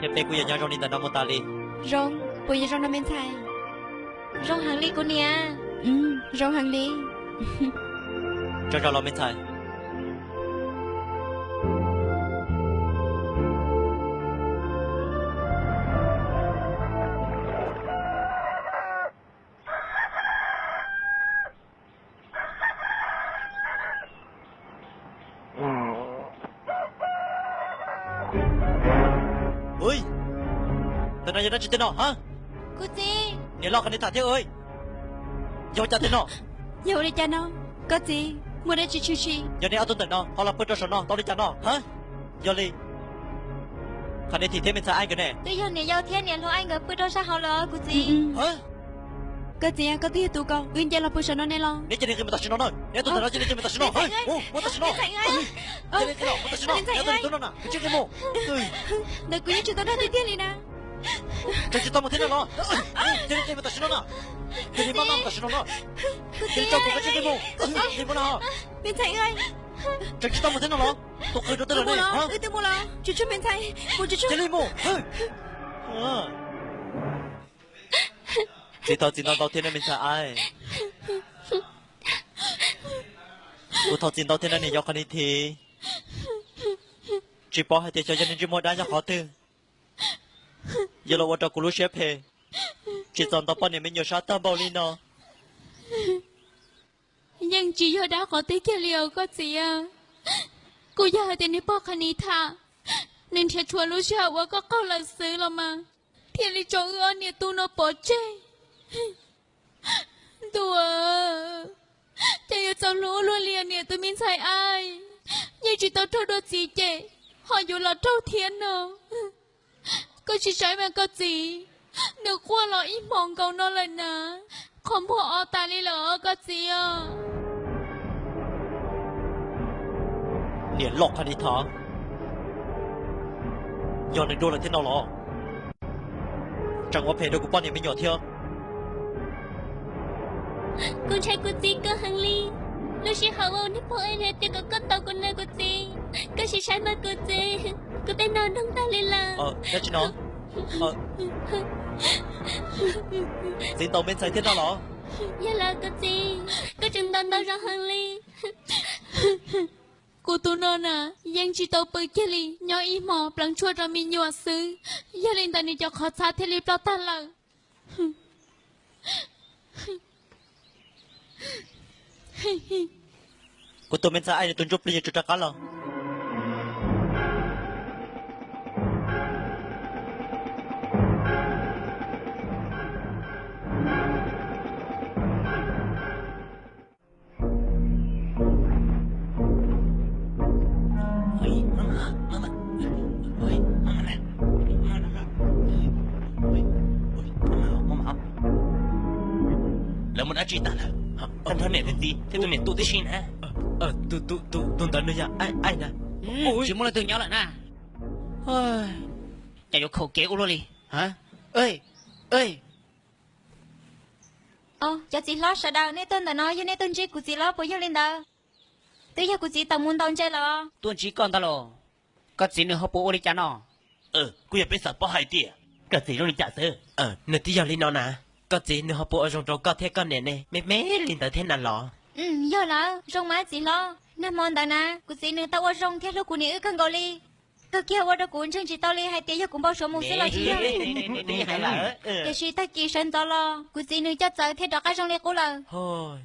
thế bé cô nhà rong đi tận đâu một ta đi rong bây giờ rong năm bên thay rong hàng ly cô nè rong hàng ly cho lo bên thay ui tận này giờ nó chỉ tên nọ hả cô chị để lo cái này thả thế ơi vô cha tên nọ vô đi cha nó có gì mua đây chi giờ này ao tuần tận nọ họ làm bữa cho nó tao đi cha nó hả vô đi khả năng thì thêm bên sai ai cái này tôi giờ này giao thiên này lo anh gặp bữa đó sao họ lo cô chị hả có gì có tí tụ con uyên cha là bữa sau nó này lo nếu cho nên mình ta xin nó thôi nếu tôi nói cho nên mình ta xin nó hả mua ta xin nó cho nên cái nó ta xin nó nếu tôi nói nè cái chuyện cái mồ đợi cô nhớ chúng ta đã đi tiên đi nè cho chúng ta một thế nào đó cho nên mình ta xin nó nè cho nên mama ta xin nó cho cho cái chuyện cái mồ đi mua nào bên thầy ơi cho chúng ta một thế nào đó tôi khơi cho tôi là này hả tôi mua lo chú chú bên thầy mua chú cho nên mồ chị tao đầu tiên là mình sai ai cô thao chín đầu tiên là này do cái thì chỉ bỏ hai tiền cho nên chỉ mua đá cho khó tư giờ là tôi cũng lúc xếp hè chỉ chọn tao bao nhiêu mình nhiều sát tao bao nhiêu nó nhưng chỉ do đã có tí kia liều có gì à cô giờ thì nếu bỏ khăn đi thà nên thiệt chua lúc sau và có câu là xứ là mà thiệt đi cho ưa nè tu nó bỏ chơi tu à chạy cho lúa luôn liền nè tôi mình sai ai nhưng chỉ tao trâu đôi gì chứ họ dù là trâu thiên nào có chỉ trái mà có gì được qua là ít mong cầu nó lên nè không bỏ ta đi lỡ có gì à nè lọt hay đi thở giờ này đua là thế nào lọ chẳng có phải đâu cũng bao nhiêu mình nhỏ theo cô trai cô chị có hàng ly lúc chị hỏi ông nếu bọn em thì có tàu của nơi cô chị có chị trái mà cô chị cô tên nào đông ta lên là đó chị nó xin tàu bên sai thế nào lọ dạ là cô chị có chừng tàu tàu ra hàng ly cô tu non à yang chỉ tàu bơi kia li nhỏ ý mò bằng chua ra mi nhua sư gia đình ta đi cho khó xa thế li bao ta là cô tôi bên sai ai tôi chụp liền chụp ra cá lọแล้วมันอาจีตาละท่านท่านเนี่ยดีท่านเนี่ยตัวที่ชินฮะtôi tận nữa nha ai nè chỉ muốn là từ nhỏ lại nè chạy vô khẩu kéo luôn đi hả ơi cho chị lo sợ đâu nếu tên ta nói với nếu tên chị của chị lo bây giờ lên đâu tôi giờ của chị tao muốn tao chơi lo tôi chỉ con ta lo có gì nữa họ bố đi cha nó côอย่าไปสับป้อหายเตี๋ย có gì nó đi cha sơ nè tí giờ lên nó nè có gì nữa họ bố ở trong trong có thế con nè nè mẹ lên tới thế nào lọ giờ là rong má chị lo nam môn ta nè của chị nữa tao ở rong thế lúc của nữ cần gọi đi cơ kia ở đó cũng chẳng chỉ tao đi hai tiếng cũng bao số một số là chị đi hay là cái gì ta chỉ sinh tao lo của chị nữa cho trời thế đó cái rong lên cô là thôi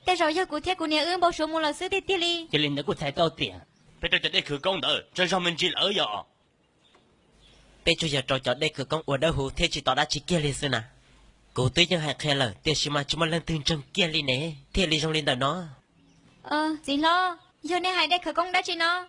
cái rồi giờ của thế của nữ bao số một là xứ tiết đi cho nên nó cũng phải tao tiền bây giờ đây khử công đỡ cho sao mình chỉ lỡ giờ bây giờ trò đây cửa con ở đâu hú thế chỉ tao đã chỉ kia lên xưa nè cô tôiยังหาแค่เลยแต่ชิมาจุมาเล่นตื่นจังเกียร์ลีเน่เที่ยวลีจงเล่นแต่เนาะchị lo giờ này hai đây khởi công đã chị nó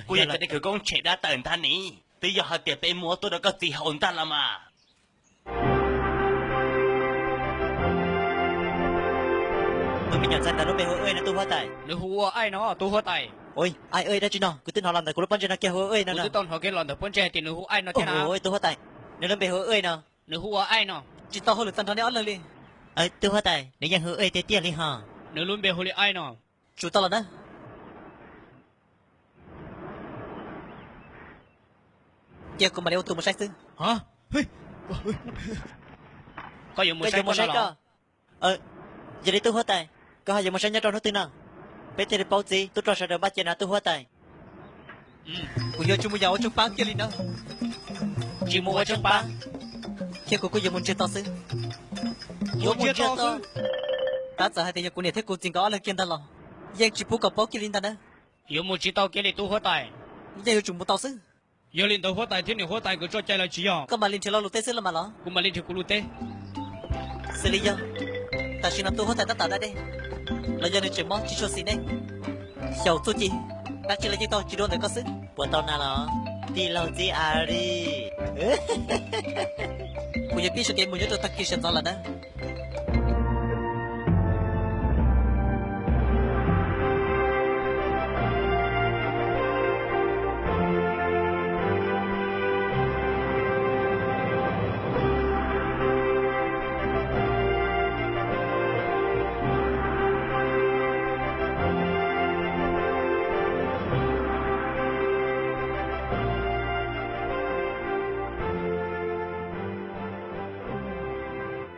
côอยากจะได้khử công chạy đã tậnท่านนี้bây giờ họ tiệtไปมัวตัวเด็กก็ตีหอนท่านละมามึงมีอย่างใจแต่รถไปหัวเอ้ยนะตัวหัวไต nếu hùa ai nó tôi hùa tay โอ้ยไอเอ้ยได้จีเนาะกูตื่นหอลำแต่กูรถปั้นจีน่าเกี่ยวหัวเอ้ยนั่น tôi น่ะ tôn họ cái lon được bốn trẻ thì nếu hùa ai nó โอ้ thế nào โหตัวหัวไตเนี่ยรถไปหัวเอ้ยเนาะ nếu hùa ai nó จีต่อหัวหรือตันทอนนี่อ้อนเลยไอ้ตัวหัวไตเนี่ยยังหัวเอ้ยเตี้ยๆเลยฮะ nếu luôn bề hùa ai nó จูต่อแล้วนะ Tia cũng mà đeo tụi một sách chứ. Hả? Có dùng một sách con nào? Giờ đi tôi hóa tài. Có hai giờ một sách nhớ trong nó tư nào. Bé thì bao gì? Tôi cho sợ được bắt chuyện nào tôi hóa tài. Cô giờ chúng bây giờ ở trong bang kia đi nữa. Chỉ mua ở trong bang. Kia cô giờ muốn chơi to chứ. Muốn chơi to. Đã giờ hai thì giờ cô này thấy cô chính có là kiên ta lo. Giờ chỉ phụ cậu bao kia lên ta nữa. Yêu một chỉ tao kia để tôi hóa tài. Giờ chúng một tao chứ. Yêu lên tao hóa tài thế này hóa tài cứ cho chạy là chỉ à. Có mà lên chơi lo lụt tê chứ là mà lo. Cũng mà lên thì cũng lụt tê. Xử lý giờ. Ta chỉ làm tôi hóa tài ta tạo ra đây. Là giờ này chỉ mong chỉ cho xin đây. Chào tôi chị. Đã chỉ là chỉ tao chỉ đồn để có sức. Của tao nào đó. Đi lâu gì à đi. Cô giờ biết sự kiện muốn nhớ cho ta kia sẽ rõ là đó.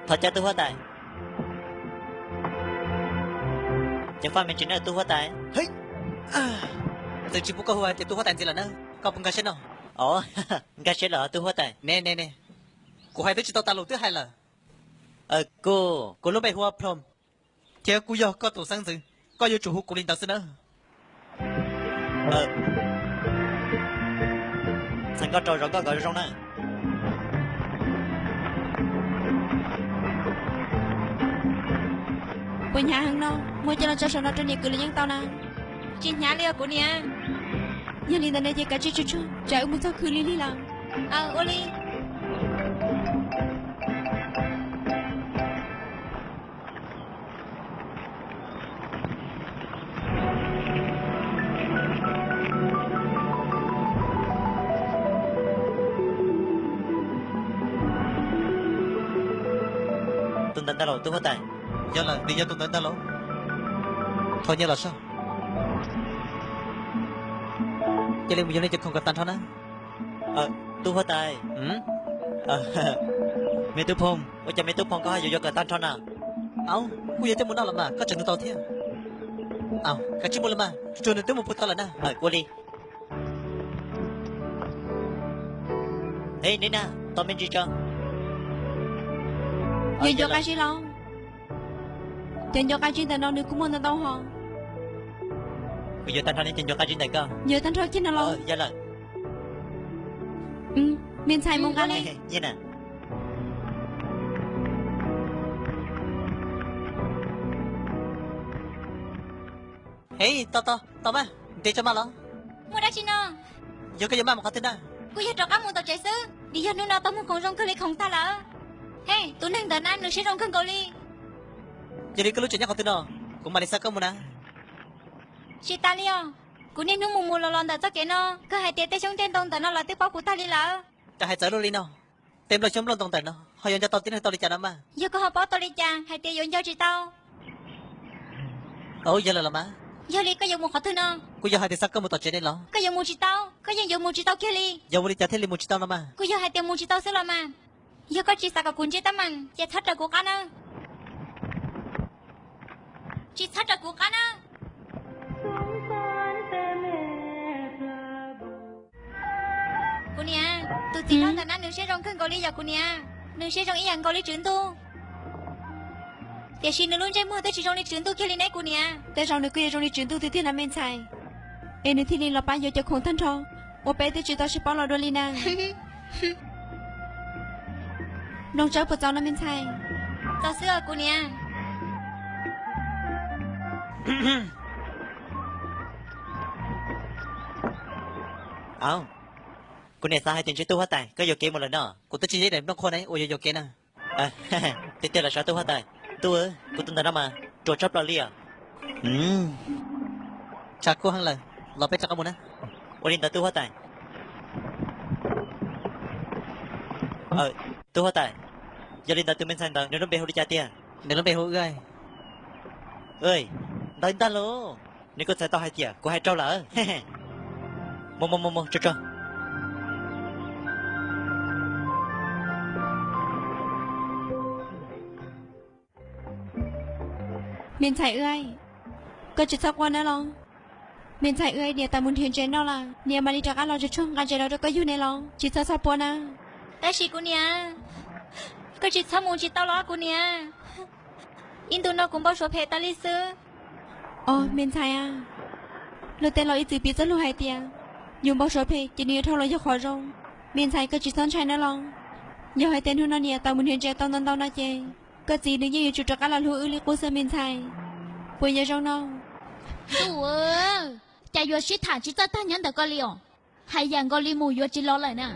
Thật cho tôi hóa tài. Chẳng phải mình chỉ nói tôi hóa tài. Hey. Giờ chỉ phụ cậu hóa thì tôi hóa tài gì là nữa. Cậu bằng cái xe nào? Ồ, cái sẽ là tôi hóa tài. Nè. Cô hai đứa chỉ tao ta lụt thứ hai là. Cô lúc bay hoa prom. Theo cô giờ có tổ sáng gì? Có giờ chủ hụt của linh đạo xin nữa. Sao có trò rồi có gọi trong đó. Quên nhà hàng đâu, mua cho nó cho nó trên nhà cửa lên tao nè. Chị nhà liều của nè. Nhà đi đến đây thì cả chị chú chạy ông muốn sao khứ đi làm. Ô Ly. Tuần tận ta rồi tôi hóa tài. Giờ là đi giờ tuần ta lỗ. Thôi như là sao? Cho nên bây giờ này chắc không cần tan thôi á. Tôi hóa tài. Mẹ tôi phong. Ôi chà mẹ tôi phong có hai giờ cả tan thôi nào. Áo, bây giờ tôi muốn nào làm mà, có chừng tao thế. Áo, cái chuyện muốn làm mà, cho nên tôi muốn phụ tao là nè. Cô đi. Ê, Nina, tao mình đi cho. Giờ cho cái gì lo. Chẳng cho cái chuyện tao nữa cũng muốn tao hả? Bây giờ tan thôi nên cho cái chuyện này cơ. Giờ tao thôi chứ nào lo. Dạ là. Mình xài mong cái này. Như nè. Hey, tao mà, để cho mà lo. Mua đã chị nó. Giờ cái gì mà không tin à? Cô giờ trò cá mua tao chạy sư. Đi giờ nữa nào tao muốn con rong cơ li không ta lỡ. Hey, tụi nàng đợt anh nữa sẽ rong cân cầu li. Giờ đi cái lúc chuyện nhá không tin đâu, cũng mà đi sao cơ muốn à? Chị ta li à? Cô nên nung mù lò lòn đợt cho kẻ nó. Cứ hai tiệt tay xuống trên tông tao nó là tiếp bao của ta li lỡ. Cả hai giờ luôn đi nào. Tem lo chấm luôn tông tận nó. Họ dọn cho tao tin hay tao đi chả lắm mà. Giờ có họ bỏ tao đi chà, hai tiệt dọn cho chị tao. Giờ là mà. Giờ li có dùng một khó thứ nó. Cô giờ hai thì sao cơ một tao chuyện này lo. Có dùng một chị tao, có dùng một chị tao kia li. Giờ muốn đi chả thấy li một chị tao nó mà. Cô giờ hai tiệt một chị tao sẽ làm mà. Giờ có chị sao cả cuốn chị tao mình, chị thắt ra của cá nữa. Chị thắt ra của cá nữa. Cô nè, tôi chỉ nói là nữ sẽ rong khăn cầu ly giờ cô nè, nữ sẽ rong ý ăn cầu ly trứng tu. Để xin nữ luôn chơi mua tới chỉ rong ly trứng tu kia lên đấy cô nè. Tại sao nữ kia trong đi chuyển tu thì thiên làm bên xài. Em nữ thiên linh là bao giờ cho không thân trò. Ô bé tới chỉ tao sẽ bỏ lò đôi li nàng. Đông cháu bật cháu làm bên xài. Tao xưa cô nè. Cô này sao hai tiền cho tôi hóa tài, có vô kia một lần đó. Cô tôi chỉ thấy đẹp nó khôn đấy, ôi giờ kia nè. Tiếp theo là sao tôi hóa tài. Tôi ơi, cô tin tao mà, trò chóp là lia. Chả cô hăng lời, lo bé chắc có muốn á. Ôi đi tôi hóa tài. Tôi hóa tài. Giờ lên tôi men sang tao, nếu nó bê hồ đi cha tia. Nếu nó bê hữu ơi. Ơi, đợi ta lô. Nếu cô sẽ tao hai tia, cô hai trâu lỡ. Mô, cho. miền chạy ơi có chỉ sắp qua nữa lo miền chạy ơi địa tại muốn thiền trên đó là địa mà điจากăn loจะช่วงการใจเราก็อยู่ในlo chỉ sắp quaนะแต่สิกูเนี่ยก็จิตสมุนจิตตลอดกูเนี่ยอินตูนอกุมบ่ชัวเพตาลิซื้อ miền chạy à lời tên lo ít từ biết rất lâu hai tiền dùng bao số phê chỉ nhiều thâu lo cho khỏi rong miền chạy có chỉ son chạy nữa lo giờ hai tên hôn nó nè tao muốn thiền trên tao na chê có gì đừng như chủ trọ cả là lưu ư li cô sơ miền chạy bây giờ rong nó đủ chạy vô shit thả chỉ ta nhận được có liều hay rằng có li mù vô chỉ lo lại nè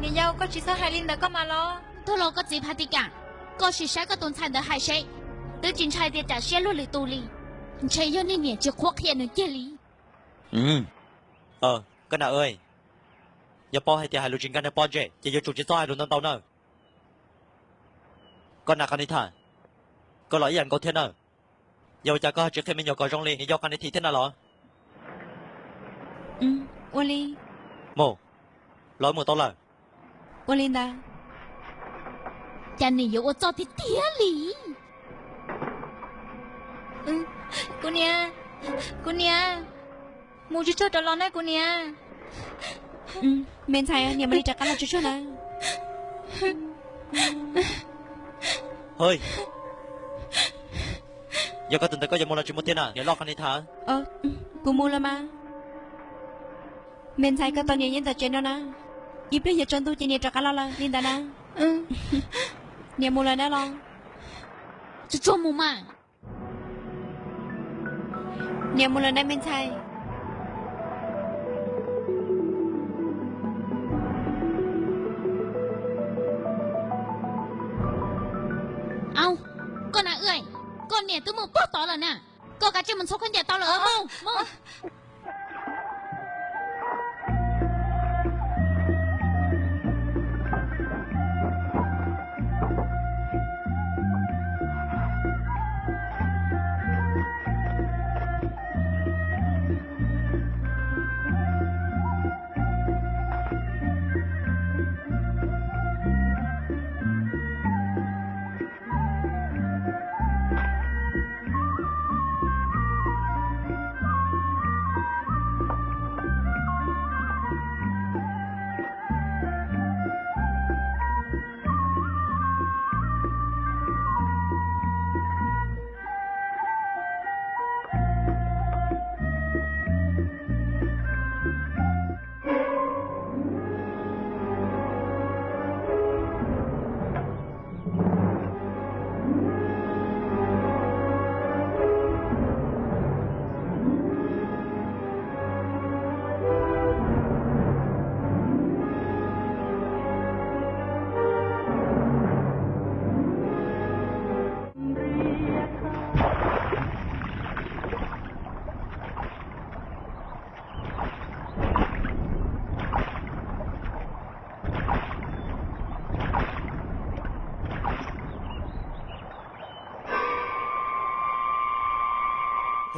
你要ก็จิตไฮลินเดก็มาล้อ tôi lo có gì phải đi cả có chỉ sai có tuần thành được hay sai đứa chính trai thì trả xe luôn lì tù lì chạy vô nên nhẹ chưa khoác hiện được kia lì cái nào ơi giờ po hay thì hai lũ chính cái này po chứ chỉ giờ chủ chỉ hai lũ nông tàu nữa con nào con đi thả có lỗi gì anh có thế nào giờ cha có trước khi mình nhỏ có rong liền do con đi thì thế nào đó Oli mồ lỗi mồ tao là Olinda cha này vô cho thì tía lì กูเนี่ยมูจิช่วยตลอดนะกูเนี่ย miền chạy à niệm điจากกันเราช่วยนะ hơi giờ có từng tới có giờ mua là chỉ một tiền à giờ lo con đi thảกูมูละมาmiền chạyก็ตอนนี้ยังแต่เจนแล้วนะยิบได้อย่าจนตัวจีเนี่ยจากกันเราละลินดานะเนี่ยมูละนะลอง จะชมมูมา เนี่ยมูละนะmiền chạy เอาก็น่ะเอ้ยก็เนี่ยตัวมึงป้อต่อแล้วน่ะก็กะจะมันซกขึ้นเดียวต่อเลยมึง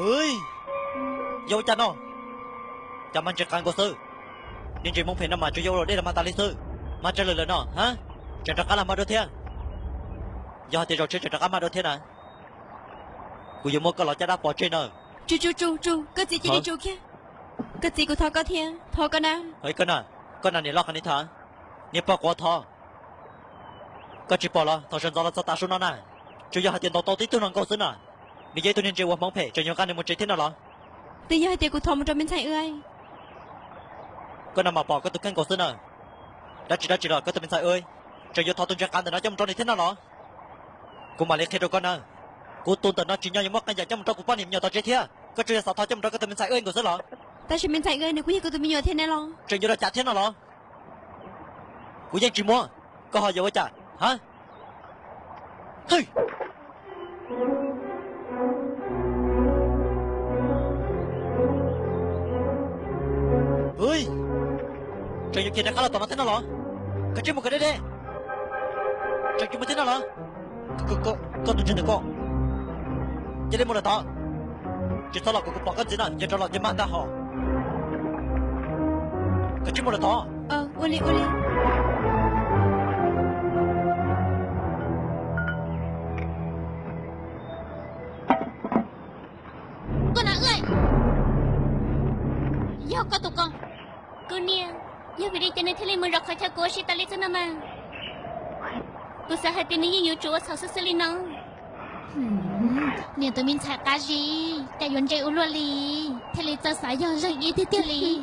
hơi vô cha nó cha mình chỉ cần có sư nên chỉ mong phải nằm mà cho vô rồi đây là mà ta lấy sư mà trả lời nó hả chẳng chắc là mà đâu thế giờ thì rồi chưa chắc mà đâu thế nàyกูยังมั่วก็หล่อจะได้ปอดเจนเนอร์จูก็จีนี่จูแค่ก็จีกูทอก็เทียนทอก็นะเฮ้ยก็น่ะเนี่ยล็อกกันนี่เถอะเนี่ยปอกว่าทอก็จีปอละทอฉันจะรับสตาร์ชุนน่ะจะอยากให้เตียนโตที่ตัวนั้นก็ซื้อน่ะนี่ยัยตัวนี้เจ้ามองเพ่จะยังการในมันเจที่น่ะหรอตียัยเตียกูทอมันจะเป็นใช่เอ้ยก็น่ะมาปอกก็ตัวกันก็ซื้อน่ะได้จีละก็ตัวเป็นใช่เอ้ยจะยังทอตัวจักรกันแต่น่ะจะมันตอนนี้ที่น่ะหรอกูมาเลี้ยงแค่ตัวก็น่ะกูตุนแต่น่ะจีนยังมั่วกันอยากจะมันตอนกูป้อนหิมยังตอนเจที่ก็จะสาวทอจะมันก็ตัวเป็นใช่เอ้ยก็ซื้อหรอแต่ฉันเป็นใช่เอ้ยเนี่ยกูยังกูตัวมีอยู่ที่ไหนหรอจะยังจัดที่น่ะหรอกูยังจีมัวก็หอยอยู่ว่าจัดฮะเฮ้ยเฮ้ยจะยังกินนะครับเราต่อมาที่นั่นเหรอก็จิ้มมันก็ได้เด้จะกินมาที่นั่นเหรอก็ตุนเจนเด็กก็จะได้หมดเลยต่อจะสลับกับกูปอกกันจีน่ะจะสลับจะมาได้หรอก็จิ้มหมดเลยต่ออุลิ cho có tụi con cô nia giờ vì đi cho nên thế này mình rọc khỏi theo cô chỉ ta lấy cho nó mà cô sẽ hai tên này nhiều chúa sao sẽ lên nó nè tụi mình chạy cá gì chạy yến chạy ulo lì thế lấy cho sáng giờ rồi đi tiêu lì